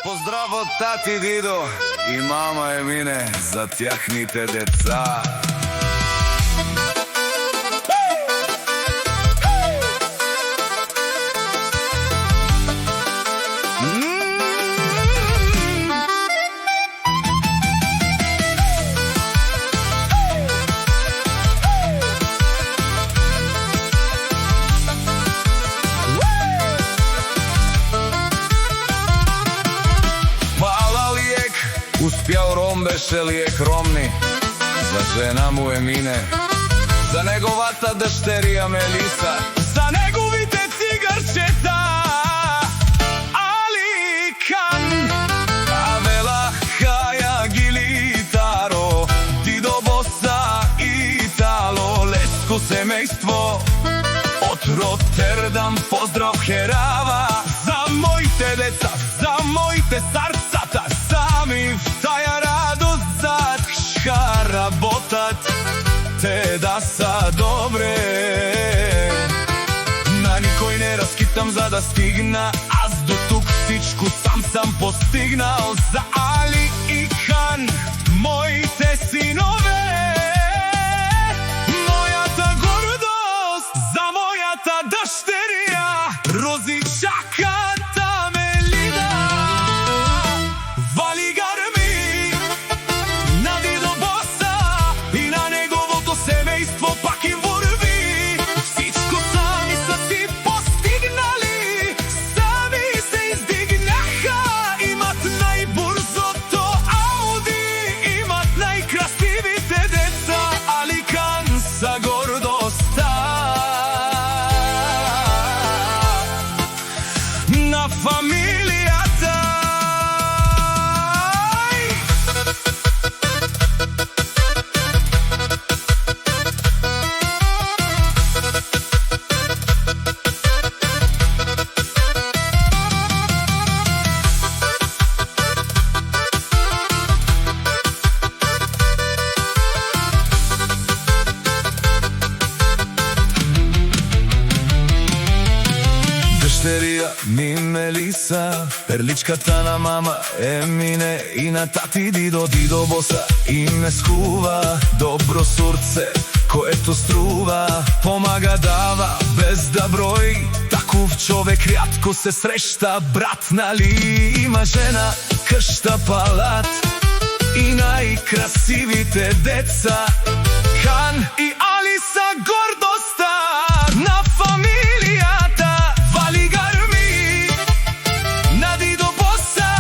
Поздрав од тати Дидо и мама Емине за тяхните деца. Успјал Ром беше лиек ромни за жена му Емине, за неговата дъщерија Мелиса, за неговите цигарчета Аликан, Авела, Хаја, Гилитаро, Дидо, Боса, Итало, леско семејство од Ротердам. Поздрав Херава за моите деца, за моите сарцата, сами в таја радост зад ша работат, те да са добре. На никој не раскитам за да стигна, аз до тук всичко сам постигнал. За Али и Хан, моите синове, мојата гордост, за мојата дъщерја Розичаката Мелида, Валигарми, на Дидо Боса и на неговото семејство пак им върви. Всичко сами са си постигнали, сами се издигнаха. Имат най-бързото Ауди, имат най-красивите деца. Аликан са гордостта на фамилијата. Дъщерија ми Мелиса, перличката на мама Емине и на тати Дидо, Дидо Боса, им скува добро сурце, което струва, помага, дава без да брои. Таков човек рядко се среща, брат, нали? Има жена, къща, палат и най-красивите деца. Хан и Али са гордостта на фамилијата. Валигарми, на Дидо Боса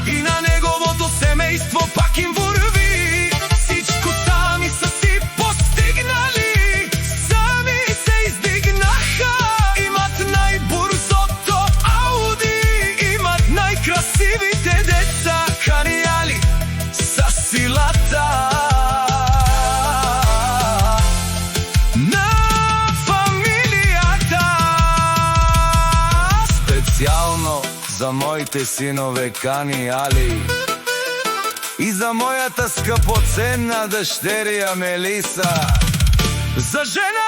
и на неговото семејство пак им върви. Всичко сами са си постигнали, сами се издигнаха. Имат най-бързото Ауди, имат най-красивите деца. Хан и Али са силата на фамилијата. Специјално за моите синове Хан и Али и за мојата скъпоценна дъщерја Мелиса, за жена